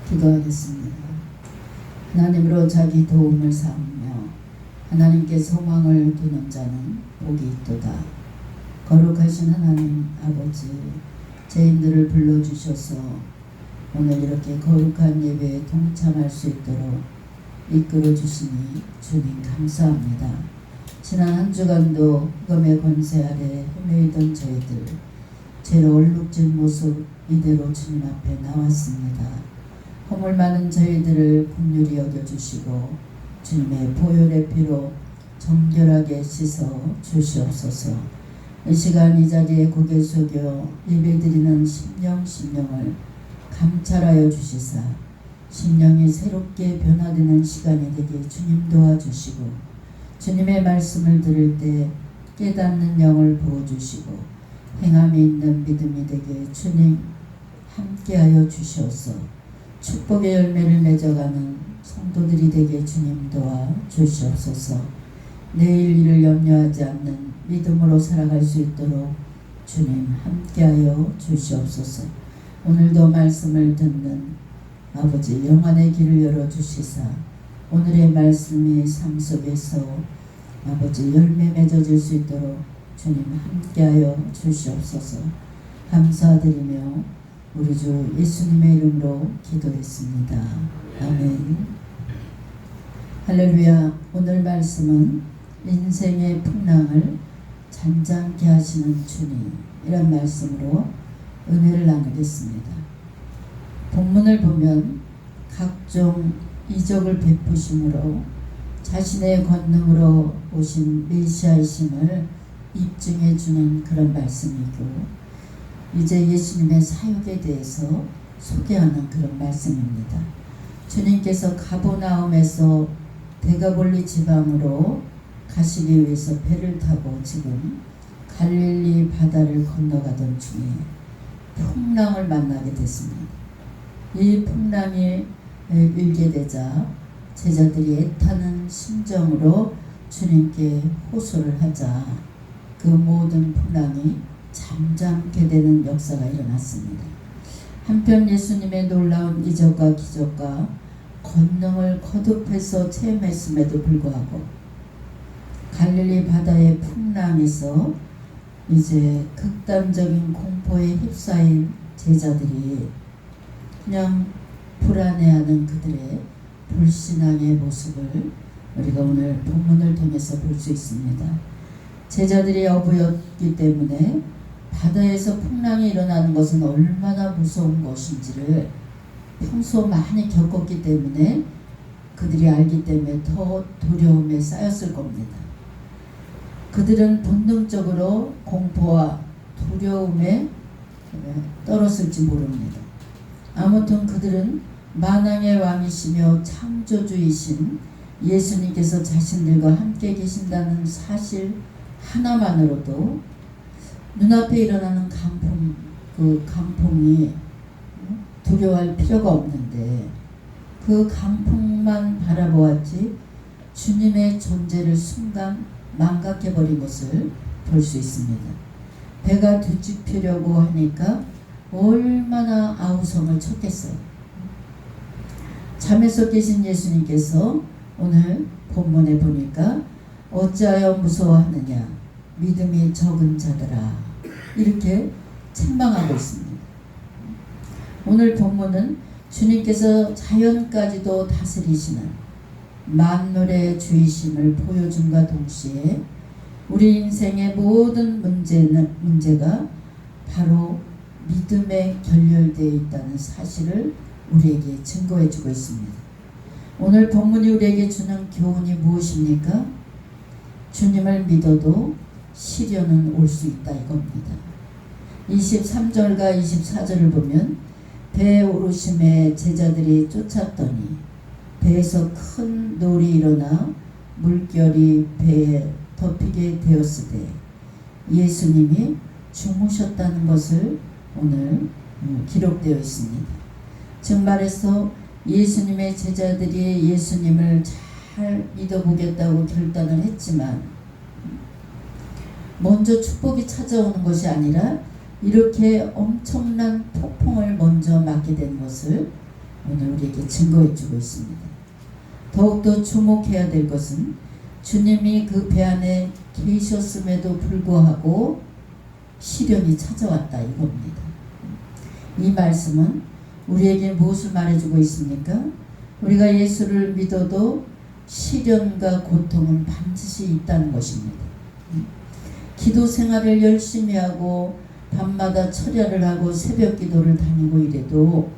기도하겠습니다. 하나님으로 자기 도움을 삼으며 하나님께 소망을 두는 자는 복이 있도다. 거룩하신 하나님 아버지, 죄인들을 불러주셔서 오늘 이렇게 거룩한 예배에 동참할 수 있도록 이끌어 주시니 주님 감사합니다. 지난 한 주간도 흑암의 권세 아래 헤매이던 저희들, 죄로 얼룩진 모습 이대로 주님 앞에 나왔습니다. 허물 많은 저희들을 긍휼히 여겨주시고 주님의 보혈의 피로 정결하게 씻어 주시옵소서. 이 시간 이 자리에 고개 숙여 예배드리는 심령을 감찰하여 주시사 심령이 새롭게 변화되는 시간이 되게 주님 도와주시고, 주님의 말씀을 들을 때 깨닫는 영을 부어주시고 행함이 있는 믿음이 되게 주님 함께하여 주시옵소. 축복의 열매를 맺어가는 성도들이 되게 주님 도와 주시옵소서. 내일 일을 염려하지 않는 믿음으로 살아갈 수 있도록 주님 함께하여 주시옵소서. 오늘도 말씀을 듣는 아버지 영안의 길을 열어주시사 오늘의 말씀이 삶 속에서 아버지 열매 맺어질 수 있도록 주님 함께하여 주시옵소서. 감사드리며 우리 주 예수님의 이름으로 기도했습니다. 아멘. 할렐루야. 오늘 말씀은 인생의 풍랑을 잔잔케 하시는 주님, 이런 말씀으로 은혜를 나누겠습니다. 본문을 보면 각종 이적을 베푸심으로 자신의 권능으로 오신 메시아이심을 입증해 주는 그런 말씀이고, 이제 예수님의 사역에 대해서 소개하는 그런 말씀입니다. 주님께서 가버나움에서 데가볼리 지방으로 가시기 위해서 배를 타고 지금 갈릴리 바다를 건너가던 중에 풍랑을 만나게 됐습니다. 이 풍랑이 일게 되자 제자들이 애타는 심정으로 주님께 호소를 하자 그 모든 풍랑이 잠잠게 되는 역사가 일어났습니다. 한편 예수님의 놀라운 이적과 기적과 권능을 거듭해서 체험했음에도 불구하고 갈릴리 바다의 풍랑에서 이제 극단적인 공포에 휩싸인 제자들이 그냥 불안해하는 그들의 불신앙의 모습을 우리가 오늘 본문을 통해서 볼 수 있습니다. 제자들이 어부였기 때문에 바다에서 풍랑이 일어나는 것은 얼마나 무서운 것인지를 평소 많이 겪었기 때문에 그들이 알기 때문에 더 두려움에 쌓였을 겁니다. 그들은 본능적으로 공포와 두려움에 떨었을지 모릅니다. 아무튼 그들은 만왕의 왕이시며 창조주이신 예수님께서 자신들과 함께 계신다는 사실 하나만으로도 눈앞에 일어나는 강풍이 두려워할 필요가 없는데 그 강풍만 바라보았지 주님의 존재를 순간 망각해버린 것을 볼 수 있습니다. 배가 뒤집히려고 하니까 얼마나 아우성을 쳤겠어요. 잠에서 깨신 예수님께서 오늘 본문에 보니까 어찌하여 무서워하느냐 믿음이 적은 자들아, 이렇게 책망하고 있습니다. 오늘 본문은 주님께서 자연까지도 다스리시는 만물의 주이심을 보여줌과 동시에 우리 인생의 모든 문제가 바로 믿음에 결렬되어 있다는 사실을 우리에게 증거해 주고 있습니다. 오늘 본문이 우리에게 주는 교훈이 무엇입니까? 주님을 믿어도 시련은 올 수 있다 이겁니다. 23절과 24절을 보면 배에 오르심에 제자들이 쫓았더니 배에서 큰 놀이 일어나 물결이 배에 덮이게 되었으되 예수님이 주무셨다는 것을 오늘 기록되어 있습니다. 즉 말해서 예수님의 제자들이 예수님을 잘 믿어보겠다고 결단을 했지만 먼저 축복이 찾아오는 것이 아니라 이렇게 엄청난 폭풍을 먼저 맞게 된 것을 오늘 우리에게 증거해 주고 있습니다. 더욱더 주목해야 될 것은 주님이 그 배 안에 계셨음에도 불구하고 시련이 찾아왔다 이겁니다. 이 말씀은 우리에게 무엇을 말해주고 있습니까? 우리가 예수를 믿어도 시련과 고통은 반드시 있다는 것입니다. 기도 생활을 열심히 하고 밤마다 철야를 하고 새벽 기도를 다니고 이래도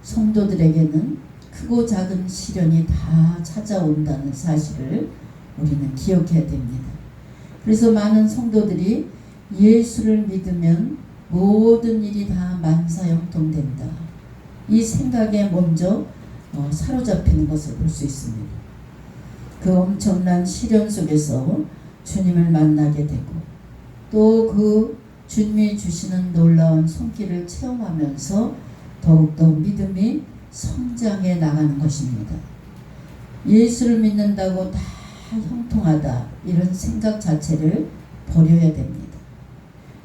성도들에게는 크고 작은 시련이 다 찾아온다는 사실을 우리는 기억해야 됩니다. 그래서 많은 성도들이 예수를 믿으면 모든 일이 다 만사형통된다. 이 생각에 먼저 사로잡히는 것을 볼 수 있습니다. 그 엄청난 시련 속에서 주님을 만나게 되고 또 그 주님이 주시는 놀라운 손길을 체험하면서 더욱더 믿음이 성장해 나가는 것입니다. 예수를 믿는다고 다 형통하다 이런 생각 자체를 버려야 됩니다.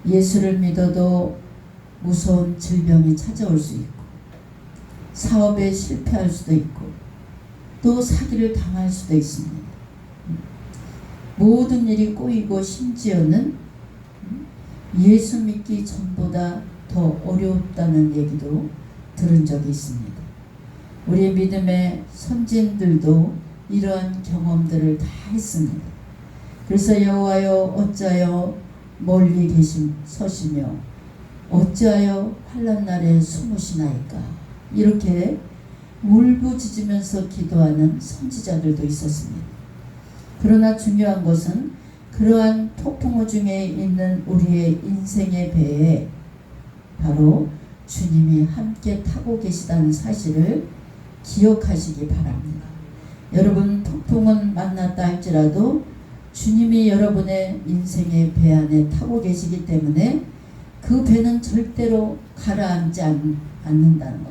예수를 믿어도 무서운 질병이 찾아올 수 있고 사업에 실패할 수도 있고 또 사기를 당할 수도 있습니다. 모든 일이 꼬이고 심지어는 예수 믿기 전보다 더 어렵다는 얘기도 들은 적이 있습니다. 우리 믿음의 선진들도 이러한 경험들을 다 했습니다. 그래서 여호와여 어찌하여 멀리 서시며 어찌하여 환난 날에 숨으시나이까 이렇게 울부짖으면서 기도하는 선지자들도 있었습니다. 그러나 중요한 것은 그러한 폭풍우 중에 있는 우리의 인생의 배에 바로 주님이 함께 타고 계시다는 사실을 기억하시기 바랍니다. 여러분 폭풍은 만났다 할지라도 주님이 여러분의 인생의 배 안에 타고 계시기 때문에 그 배는 절대로 가라앉지 않는다는 것,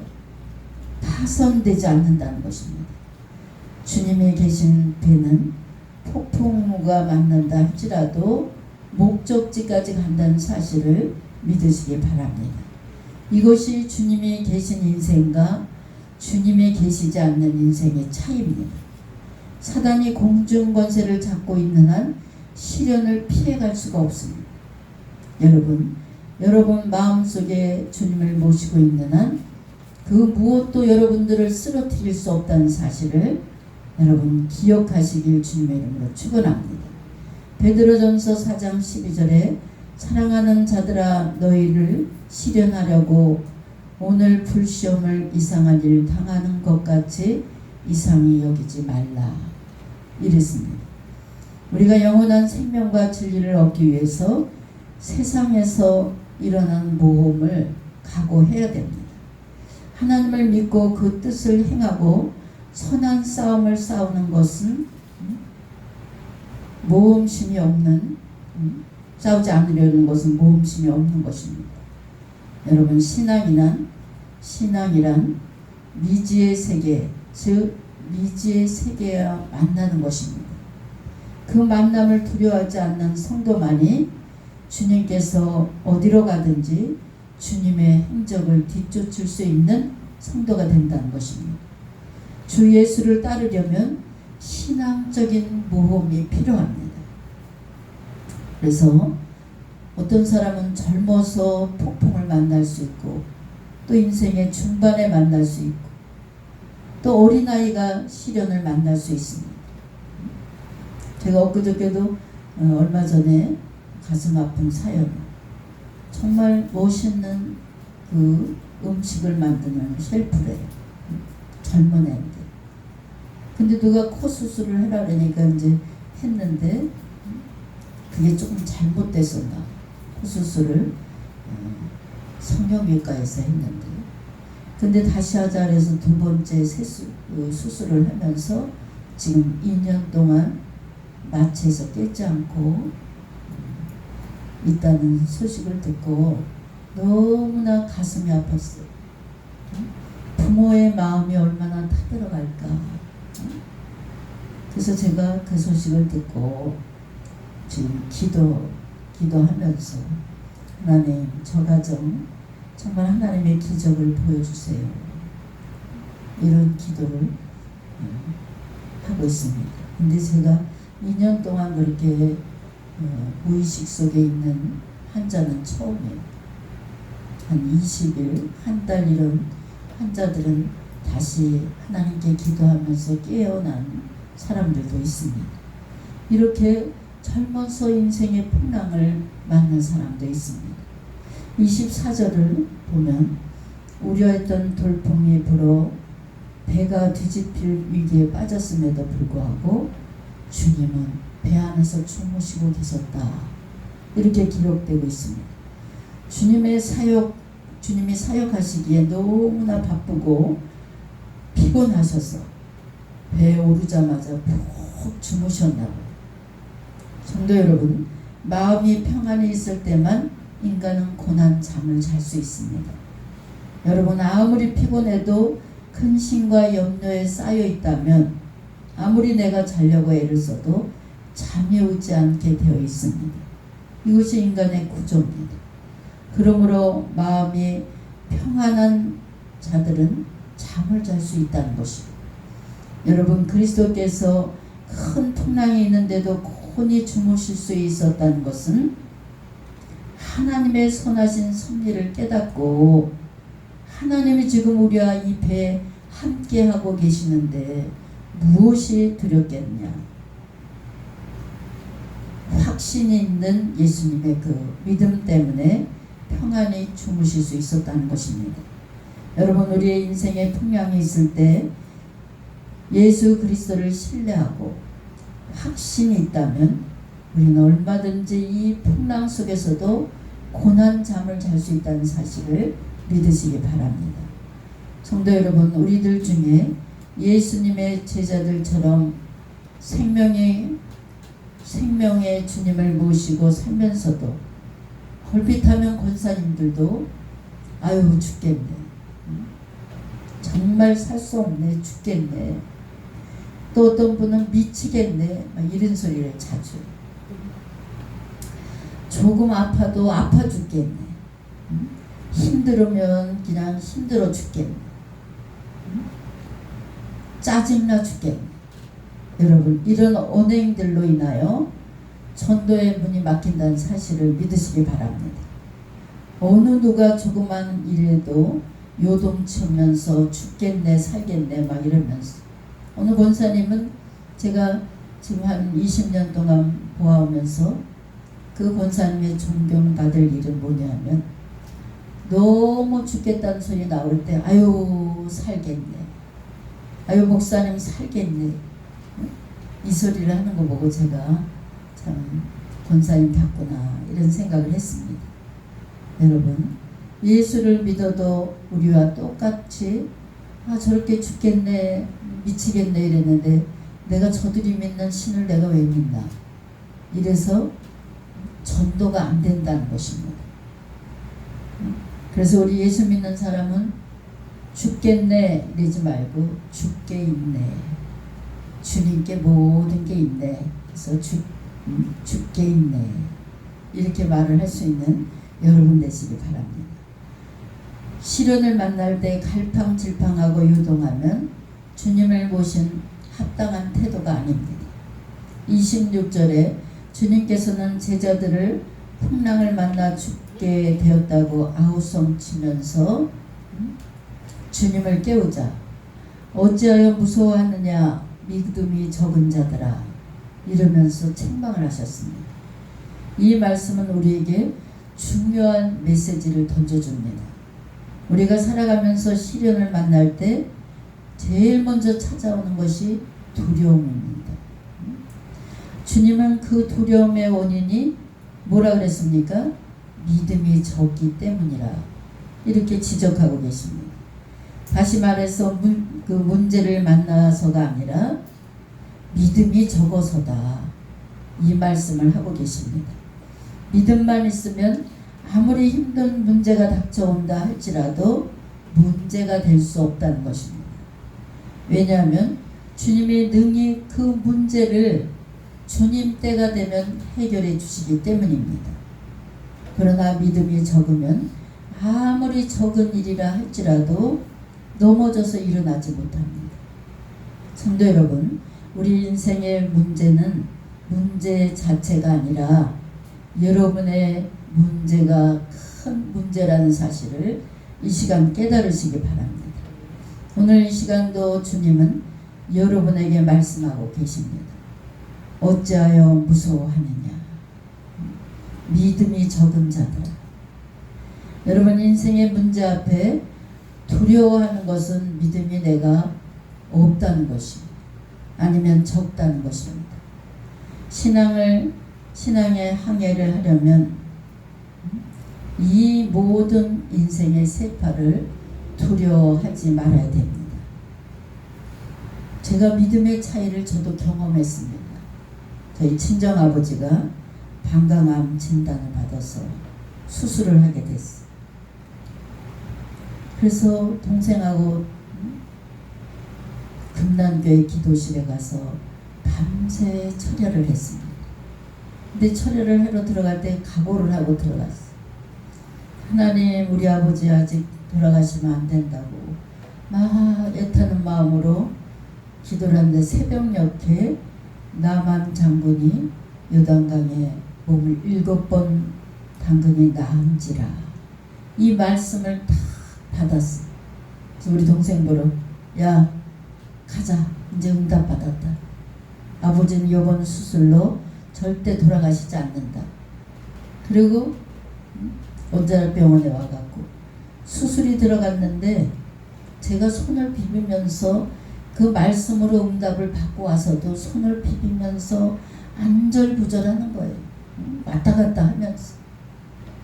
파손되지 않는다는 것입니다. 주님이 계신 배는 폭풍우가 만난다 할지라도 목적지까지 간다는 사실을 믿으시기 바랍니다. 이것이 주님이 계신 인생과 주님이 계시지 않는 인생의 차이입니다. 사단이 공중 권세를 잡고 있는 한 시련을 피해갈 수가 없습니다. 여러분 마음속에 주님을 모시고 있는 한 그 무엇도 여러분들을 쓰러뜨릴 수 없다는 사실을 여러분 기억하시길 주님의 이름으로 축원합니다. 베드로전서 4장 12절에 사랑하는 자들아 너희를 시련하려고 오늘 불시험을 이상한 일 당하는 것 같이 이상히 여기지 말라 이랬습니다. 우리가 영원한 생명과 진리를 얻기 위해서 세상에서 일어난 모험을 각오해야 됩니다. 하나님을 믿고 그 뜻을 행하고 선한 싸움을 싸우는 것은 모험심이 없는 싸우지 않으려는 것은 모험심이 없는 것입니다. 여러분 신앙이란 미지의 세계 즉 미지의 세계와 만나는 것입니다. 그 만남을 두려워하지 않는 성도만이 주님께서 어디로 가든지 주님의 행적을 뒤쫓을 수 있는 성도가 된다는 것입니다. 주 예수를 따르려면 신앙적인 모험이 필요합니다. 그래서 어떤 사람은 젊어서 폭풍을 만날 수 있고 또 인생의 중반에 만날 수 있고 또 어린아이가 시련을 만날 수 있습니다. 제가 엊그저께도 얼마 전에 가슴 아픈 사연 정말 멋있는 그 음식을 만드는 셰프래요. 젊은 애인데 근데 누가 코 수술을 해라 그러니까 이제 했는데 그게 조금 잘못됐었나 코 수술을 성형외과에서 했는데 근데 다시 하자 그래서 두 번째 수술을 하면서 지금 2년 동안 마취해서 깨지 않고 있다는 소식을 듣고 너무나 가슴이 아팠어요. 부모의 마음이 얼마나 타들어갈까. 그래서 제가 그 소식을 듣고 지금 기도하면서 하나님 저 가정 정말 하나님의 기적을 보여주세요. 이런 기도를 하고 있습니다. 근데 제가 2년 동안 그렇게 무의식 속에 있는 환자는 처음이에요. 한 20일, 한 달 이런 환자들은 다시 하나님께 기도하면서 깨어난 사람들도 있습니다. 이렇게 젊어서 인생의 풍랑을 맞는 사람도 있습니다. 24절을 보면 우려했던 돌풍이 불어 배가 뒤집힐 위기에 빠졌음에도 불구하고 주님은 배 안에서 주무시고 계셨다. 이렇게 기록되고 있습니다. 주님이 사역하시기에 너무나 바쁘고 피곤하셔서 배에 오르자마자 푹 주무셨나봐요. 성도 여러분, 마음이 평안히 있을 때만 인간은 고난 잠을 잘 수 있습니다. 여러분, 아무리 피곤해도 근심과 염려에 쌓여 있다면 아무리 내가 자려고 애를 써도 잠이 오지 않게 되어 있습니다. 이것이 인간의 구조입니다. 그러므로 마음이 평안한 자들은 잠을 잘 수 있다는 것이고, 여러분, 그리스도께서 큰 풍랑이 있는데도 곤히 주무실 수 있었다는 것은 하나님의 선하신 섭리를 깨닫고 하나님이 지금 우리와 이 배에 함께하고 계시는데 무엇이 두렵겠냐. 확신이 있는 예수님의 그 믿음 때문에 평안히 주무실 수 있었다는 것입니다. 여러분, 우리의 인생에 풍랑이 있을 때 예수 그리스도를 신뢰하고 확신이 있다면 우리는 얼마든지 이 풍랑 속에서도 고난 잠을 잘 수 있다는 사실을 믿으시기 바랍니다. 성도 여러분, 우리들 중에 예수님의 제자들처럼 생명의 주님을 모시고 살면서도 헐빛하면 권사님들도 아유 죽겠네, 정말 살 수 없네, 죽겠네, 또 어떤 분은 미치겠네, 이런 소리를 자주, 조금 아파도 아파 죽겠네, 힘들으면 그냥 힘들어 죽겠네, 짜증나 죽겠네. 여러분, 이런 언행들로 인하여 전도의 문이 막힌다는 사실을 믿으시기 바랍니다. 어느 누가 조그만 일에도 요동치면서 죽겠네 살겠네 막 이러면서, 어느 권사님은 제가 지금 한 20년 동안 보아오면서 그 권사님의 존경받을 일은 뭐냐면 너무 죽겠다는 소리 나올 때 아유 살겠네, 아유 목사님 살겠네, 이 소리를 하는 거 보고 제가 참 권사님 같구나 이런 생각을 했습니다. 여러분, 예수를 믿어도 우리와 똑같이 저렇게 죽겠네 미치겠네 이랬는데 내가 저들이 믿는 신을 내가 왜 믿나, 이래서 전도가 안 된다는 것입니다. 그래서 우리 예수 믿는 사람은 죽겠네 이러지 말고 죽게 있네, 주님께 모든 게 있네, 그래서 죽게 있네, 이렇게 말을 할 수 있는 여러분 되시기 바랍니다. 시련을 만날 때 갈팡질팡하고 유동하면 주님을 모신 합당한 태도가 아닙니다. 26절에 주님께서는 제자들을 풍랑을 만나 죽게 되었다고 아우성치면서 주님을 깨우자 어찌하여 무서워하느냐 믿음이 적은 자들아 이러면서 책망을 하셨습니다. 이 말씀은 우리에게 중요한 메시지를 던져줍니다. 우리가 살아가면서 시련을 만날 때 제일 먼저 찾아오는 것이 두려움입니다. 주님은 그 두려움의 원인이 뭐라 그랬습니까? 믿음이 적기 때문이라 이렇게 지적하고 계십니다. 다시 말해서 그 문제를 만나서가 아니라 믿음이 적어서다, 이 말씀을 하고 계십니다. 믿음만 있으면 아무리 힘든 문제가 닥쳐온다 할지라도 문제가 될 수 없다는 것입니다. 왜냐하면 주님이 능히 그 문제를 주님 때가 되면 해결해 주시기 때문입니다. 그러나 믿음이 적으면 아무리 적은 일이라 할지라도 넘어져서 일어나지 못합니다. 성도 여러분, 우리 인생의 문제는 문제 자체가 아니라 여러분의 문제가 큰 문제라는 사실을 이 시간 깨달으시기 바랍니다. 오늘 이 시간도 주님은 여러분에게 말씀하고 계십니다. 어찌하여 무서워하느냐, 믿음이 적은 자들아. 여러분, 인생의 문제 앞에 두려워하는 것은 믿음이 내가 없다는 것입니다. 아니면 적다는 것입니다. 신앙의 항해를 하려면 이 모든 인생의 세파를 두려워하지 말아야 됩니다. 제가 믿음의 차이를 저도 경험했습니다. 저희 친정아버지가 방광암 진단을 받아서 수술을 하게 됐어요. 그래서 동생하고 금난교회 기도실에 가서 밤새 철야를 했습니다. 근데 철야를 하러 들어갈 때 각오를 하고 들어갔어요. 하나님, 우리 아버지 아직 돌아가시면 안 된다고 막 애타는 마음으로 기도를 하는데, 새벽녘에 남한 장군이 요단강에 몸을 7번 담그니 나은지라, 이 말씀을 다 받았어. 그래서 우리 동생 보러, 야 가자, 이제 응답 받았다. 아버지는 이번 수술로 절대 돌아가시지 않는다. 그리고 원자력병원에 와갖고 수술이 들어갔는데, 제가 손을 비비면서 그 말씀으로 응답을 받고 와서도 손을 비비면서 안절부절하는 거예요. 왔다 갔다 하면서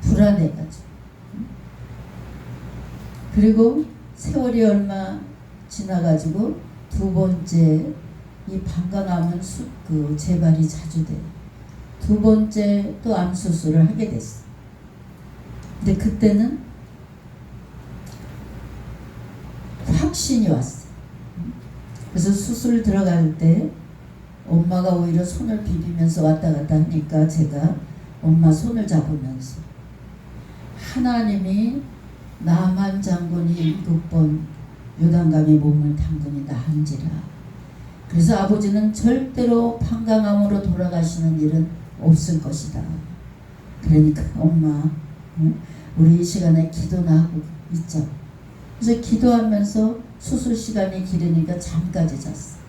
불안해가지고. 그리고 세월이 얼마 지나가지고 두 번째, 이 방광암은 재발이 자주 돼요. 두 번째 또 암 수술을 하게 됐어. 근데 그때는 확신이 왔어. 그래서 수술 들어갈 때 엄마가 오히려 손을 비비면서 왔다 갔다 하니까 제가 엄마 손을 잡으면서, 하나님이 남한 장군이 7번 요단강에 몸을 담그니 나은지라. 그래서 아버지는 절대로 방광암으로 돌아가시는 일은 없을 것이다. 그러니까 엄마, 우리 이 시간에 기도나 하고 있죠. 그래서 기도하면서 수술 시간이 길으니까 잠까지 잤어.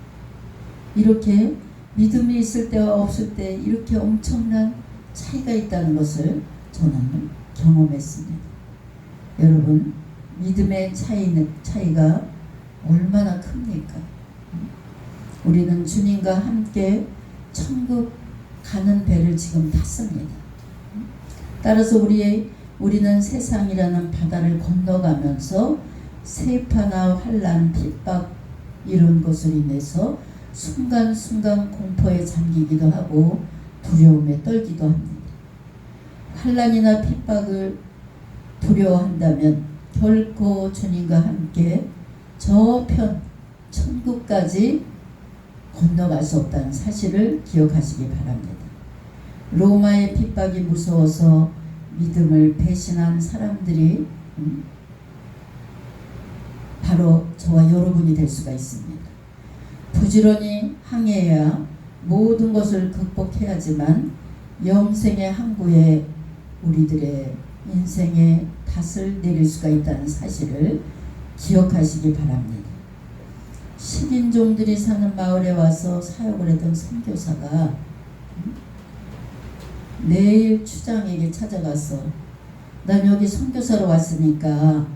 이렇게 믿음이 있을 때와 없을 때 이렇게 엄청난 차이가 있다는 것을 저는 경험했습니다. 여러분, 믿음의 차이가 얼마나 큽니까? 우리는 주님과 함께 천국 가는 배를 지금 탔습니다. 따라서 우리는 세상이라는 바다를 건너가면서 세파나 환난, 핍박 이런 것으로 인해서 순간순간 공포에 잠기기도 하고 두려움에 떨기도 합니다. 환난이나 핍박을 두려워한다면 결코 주님과 함께 저편 천국까지 건너갈 수 없다는 사실을 기억하시기 바랍니다. 로마의 핍박이 무서워서 믿음을 배신한 사람들이 바로 저와 여러분이 될 수가 있습니다. 부지런히 항해해야 모든 것을 극복해야지만 영생의 항구에 우리들의 인생의 탓을 내릴 수가 있다는 사실을 기억하시기 바랍니다. 식인종들이 사는 마을에 와서 사역을 했던 선교사가 매일 추장에게 찾아가서, 난 여기 선교사로 왔으니까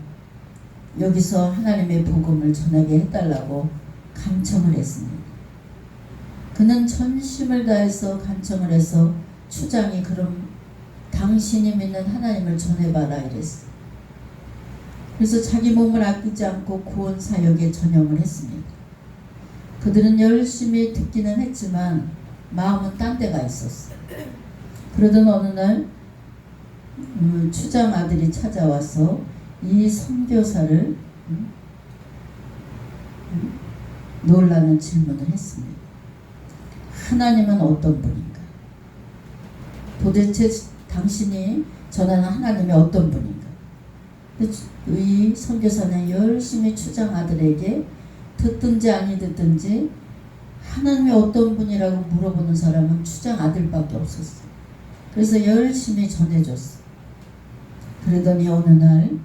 여기서 하나님의 복음을 전하게 해달라고 간청을 했습니다. 그는 전심을 다해서 간청을 해서 추장이, 그럼 당신이 믿는 하나님을 전해봐라 이랬어. 그래서 자기 몸을 아끼지 않고 구원 사역에 전념을 했습니다. 그들은 열심히 듣기는 했지만 마음은 딴 데가 있었어. 그러던 어느 날 추장 아들이 찾아와서 이 선교사를 놀라는 질문을 했습니다. 하나님은 어떤 분인가? 도대체 당신이 전하는 하나님이 어떤 분인가? 이 선교사는 열심히 추장 아들에게 듣든지 아니 듣든지 하나님이 어떤 분이라고 물어보는 사람은 추장 아들밖에 없었어. 그래서 열심히 전해줬어. 그러더니 어느 날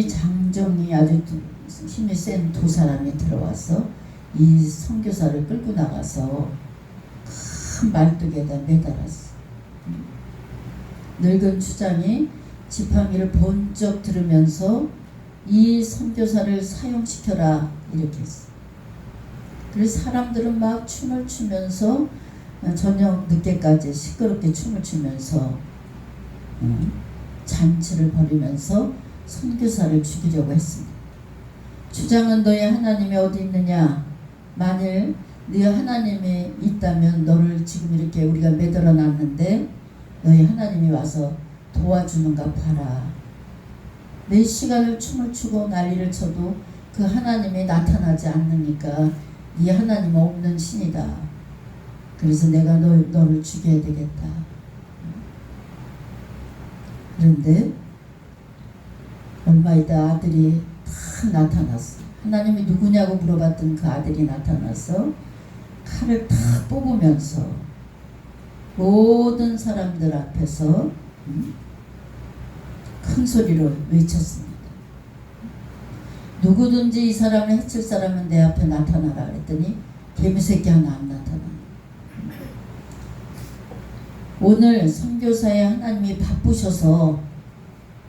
장정이 아주 힘이 센 두 사람이 들어와서 이 선교사를 끌고 나가서 큰 말뚝에다 매달았어. 늙은 추장이 지팡이를 번쩍 들으면서 이 선교사를 사형시켜라 이렇게 했어. 그래서 사람들은 막 춤을 추면서 저녁 늦게까지 시끄럽게 춤을 추면서 잔치를 벌이면서 선교사를 죽이려고 했습니다. 추장은 너의 하나님이 어디 있느냐? 만일 네 하나님이 있다면 너를 지금 이렇게 우리가 매달아 놨는데 너희 하나님이 와서 도와주는가 봐라. 몇 시간을 춤을 추고 난리를 쳐도 그 하나님이 나타나지 않으니까 네 하나님은 없는 신이다. 그래서 내가 너를 죽여야 되겠다. 그런데 얼마 있다 아들이 탁 나타났어. 하나님이 누구냐고 물어봤던 그 아들이 나타나서 칼을 탁 뽑으면서 모든 사람들 앞에서 큰 소리로 외쳤습니다. 누구든지 이 사람을 해칠 사람은 내 앞에 나타나라 그랬더니 개미새끼 하나 안 나타나. 오늘 선교사의 하나님이 바쁘셔서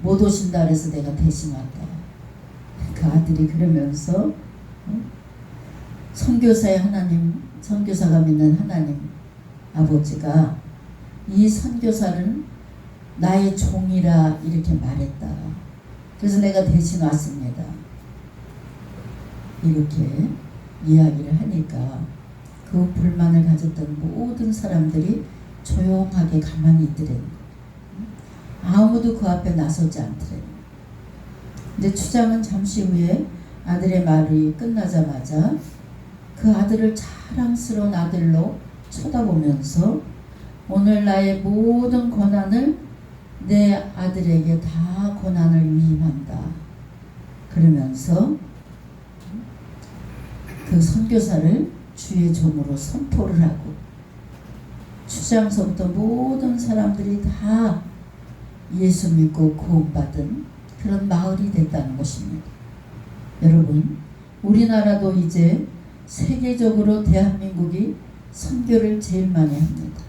못 오신다 그래서 내가 대신 왔다. 그 아들이 그러면서 선교사의 하나님, 선교사가 믿는 하나님 아버지가 이 선교사는 나의 종이라 이렇게 말했다. 그래서 내가 대신 왔습니다. 이렇게 이야기를 하니까 그 불만을 가졌던 모든 사람들이 조용하게 가만히 있더래요. 아무도 그 앞에 나서지 않더래요. 근데 추장은 잠시 후에 아들의 말이 끝나자마자 그 아들을 자랑스러운 아들로 쳐다보면서 오늘 나의 모든 권한을 내 아들에게 다 권한을 위임한다. 그러면서 그 선교사를 주의 종으로 선포를 하고 추장서부터 모든 사람들이 다 예수 믿고 구원받은 그런 마을이 됐다는 것입니다. 여러분, 우리나라도 이제 세계적으로 대한민국이 선교를 제일 많이 합니다.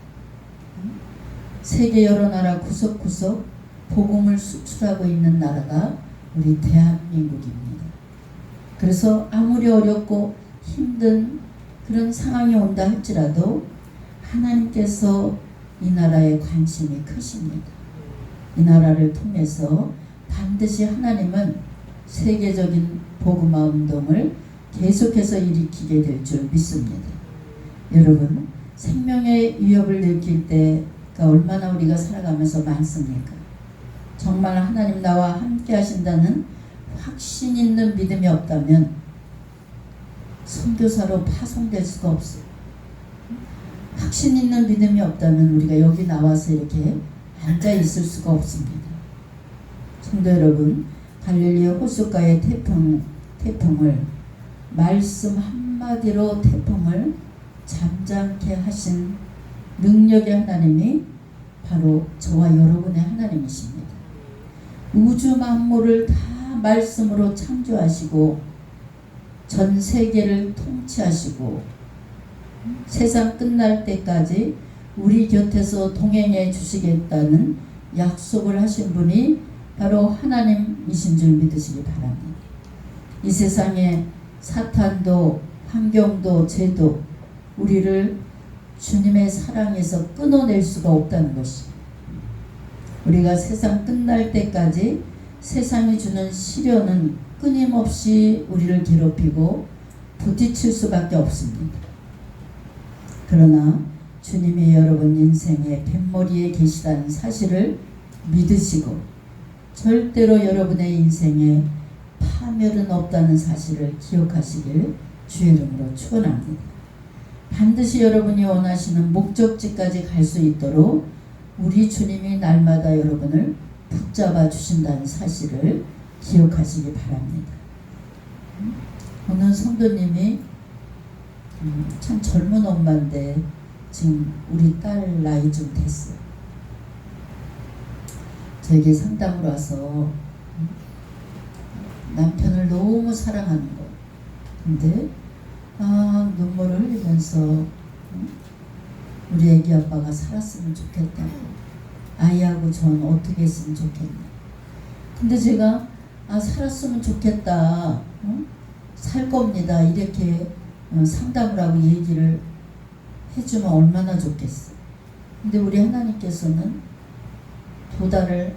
세계 여러 나라 구석구석 복음을 수출하고 있는 나라가 우리 대한민국입니다. 그래서 아무리 어렵고 힘든 그런 상황이 온다 할지라도 하나님께서 이 나라에 관심이 크십니다. 이 나라를 통해서 반드시 하나님은 세계적인 복음화 운동을 계속해서 일으키게 될 줄 믿습니다. 여러분, 생명의 위협을 느낄 때가 얼마나 우리가 살아가면서 많습니까? 정말 하나님 나와 함께 하신다는 확신 있는 믿음이 없다면 선교사로 파송될 수가 없어요. 확신 있는 믿음이 없다면 우리가 여기 나와서 이렇게 앉아 있을 수가 없습니다. 성도 여러분, 갈릴리 호숫가의 태풍을 말씀 한마디로 태풍을 잠잠케 하신 능력의 하나님이 바로 저와 여러분의 하나님이십니다. 우주 만물을 다 말씀으로 창조하시고 전 세계를 통치하시고 세상 끝날 때까지 우리 곁에서 동행해 주시겠다는 약속을 하신 분이 바로 하나님이신 줄 믿으시기 바랍니다. 이 세상에 사탄도 환경도 죄도 우리를 주님의 사랑에서 끊어낼 수가 없다는 것이, 우리가 세상 끝날 때까지 세상이 주는 시련은 끊임없이 우리를 괴롭히고 부딪힐 수밖에 없습니다. 그러나 주님이 여러분 인생의 뱃머리에 계시다는 사실을 믿으시고 절대로 여러분의 인생에 파멸은 없다는 사실을 기억하시길 주의 이름으로 축원합니다. 반드시 여러분이 원하시는 목적지까지 갈 수 있도록 우리 주님이 날마다 여러분을 붙잡아 주신다는 사실을 기억하시기 바랍니다. 어느 성도님이 참 젊은 엄마인데 지금 우리 딸 나이 좀 됐어요. 저에게 상담을 와서 남편을 너무 사랑하는 거예요. 근데 눈물을 흘리면서 우리 애기 아빠가 살았으면 좋겠다고, 아이하고 전 어떻게 했으면 좋겠나. 근데 제가 살았으면 좋겠다, 살 겁니다, 이렇게 상담을 하고 얘기를 해주면 얼마나 좋겠어. 근데 우리 하나님께서는 두 달을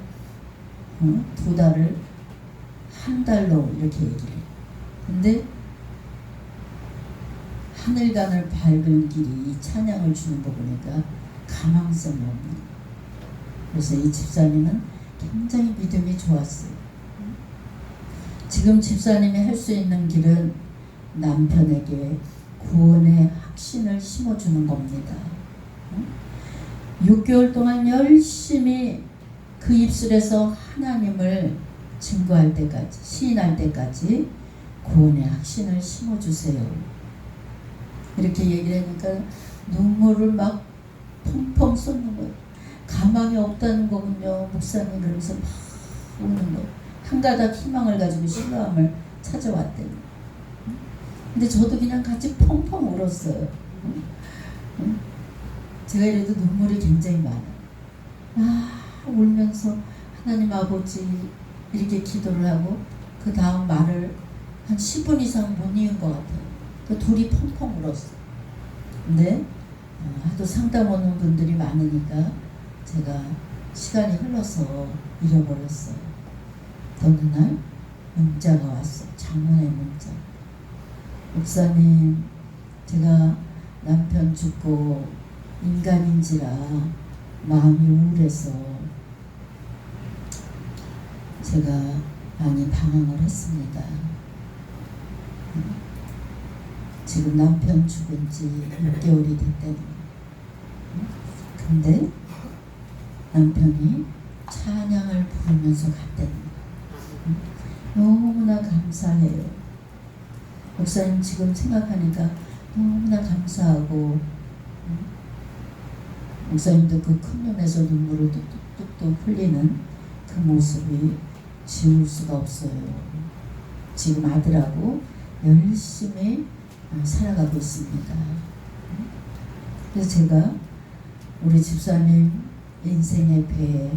한 달로 이렇게 얘기를 해요. 근데 하늘간을 밝은 길이 이 찬양을 주는 거 보니까 가망성이 없는 거예요. 그래서 이 집사님은 굉장히 믿음이 좋았어요. 지금 집사님이 할 수 있는 길은 남편에게 구원의 확신을 심어주는 겁니다. 6개월 동안 열심히 그 입술에서 하나님을 증거할 때까지, 시인할 때까지 구원의 확신을 심어주세요. 이렇게 얘기를 하니까 눈물을 막 펑펑 쏟는 거예요. 가망이 없다는 거군요, 목사님. 그러면서 막 우는 거예요. 한 가닥 희망을 가지고 신뢰함을 찾아왔대요. 근데 저도 그냥 같이 펑펑 울었어요. 제가 이래도 눈물이 굉장히 많아요. 울면서 하나님 아버지 이렇게 기도를 하고 그 다음 말을 한 10분 이상 못 이은 것 같아요. 그 둘이 펑펑 울었어요. 근데 하도 상담 오는 분들이 많으니까 제가 시간이 흘러서 잃어버렸어요. 어느 날 문자가 왔어요. 장문의 문자. 목사님, 제가 남편 죽고 인간인지라 마음이 우울해서 제가 많이 방황을 했습니다. 지금 남편 죽은 지 6개월이 됐대요. 근데 남편이 찬양을 부르면서 갔대요. 너무나 감사해요. 목사님, 지금 생각하니까 너무나 감사하고, 목사님도 그 큰 눈에서 눈물을 뚝뚝뚝뚝 흘리는 그 모습이 지울 수가 없어요. 지금 아들하고 열심히 살아가고 있습니다. 그래서 제가 우리 집사님 인생의 배에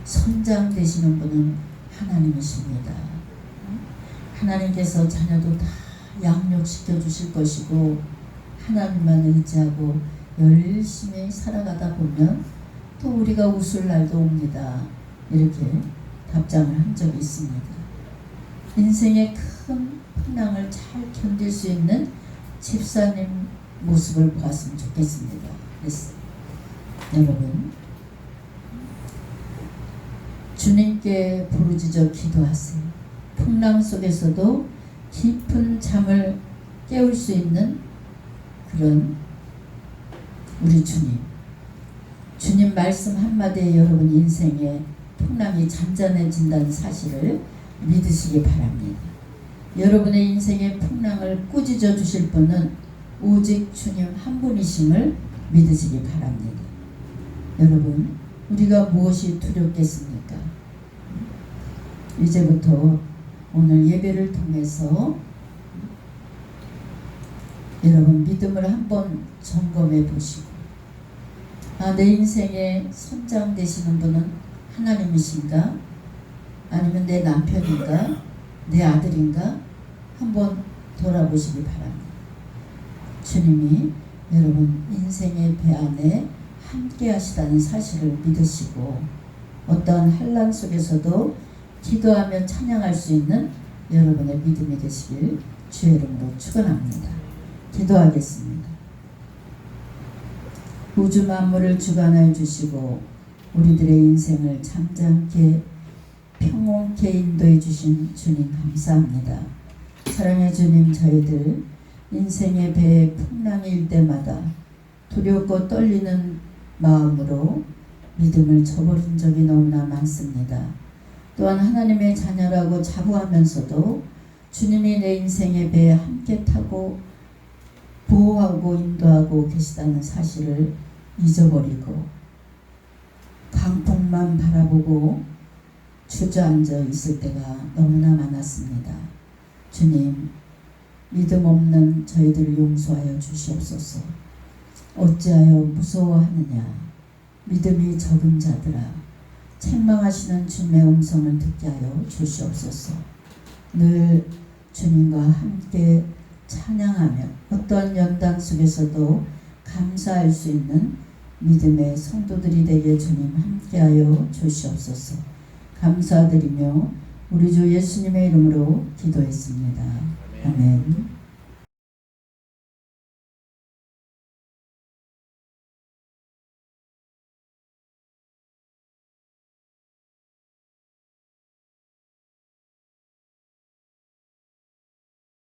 선장 되시는 분은 하나님이십니다. 하나님께서 자녀도 다 양육시켜 주실 것이고, 하나님만 의지하고 열심히 살아가다 보면 또 우리가 웃을 날도 옵니다. 이렇게 답장을 한 적이 있습니다. 인생의 큰 풍랑을 잘 견딜 수 있는 집사님 모습을 보았으면 좋겠습니다. 그래서 여러분, 주님께 부르짖어 기도하세요. 풍랑 속에서도 깊은 잠을 깨울 수 있는 그런 우리 주님 말씀 한마디에 여러분 인생의 풍랑이 잔잔해진다는 사실을 믿으시기 바랍니다. 여러분의 인생의 풍랑을 꾸짖어 주실 분은 오직 주님 한 분이심을 믿으시기 바랍니다. 여러분, 우리가 무엇이 두렵겠습니까? 이제부터 오늘 예배를 통해서 여러분 믿음을 한번 점검해 보시고, 내 인생의 선장 되시는 분은 하나님이신가? 아니면 내 남편인가? 내 아들인가? 한번 돌아보시기 바랍니다. 주님이 여러분 인생의 배 안에 함께 하시다는 사실을 믿으시고, 어떠한 환난 속에서도 기도하며 찬양할 수 있는 여러분의 믿음이 되시길 주의 이름으로 축원합니다. 기도하겠습니다. 우주 만물을 주관하여 주시고 우리들의 인생을 잠잠케 평온케 인도해 주신 주님 감사합니다. 사랑의 주님, 저희들 인생의 배에 풍랑이 일 때마다 두렵고 떨리는 마음으로 믿음을 저버린 적이 너무나 많습니다. 또한 하나님의 자녀라고 자부하면서도 주님이 내 인생의 배에 함께 타고 보호하고 인도하고 계시다는 사실을 잊어버리고 강풍만 바라보고 주저앉아 있을 때가 너무나 많았습니다. 주님, 믿음 없는 저희들을 용서하여 주시옵소서. 어찌하여 무서워하느냐. 믿음이 적은 자들아, 책망하시는 주님의 음성을 듣게 하여 주시옵소서. 늘 주님과 함께 찬양하며 어떠한 연단 속에서도 감사할 수 있는 믿음의 성도들이 되게 주님 함께하여 주시옵소서. 감사드리며 우리 주 예수님의 이름으로 기도했습니다. 아멘.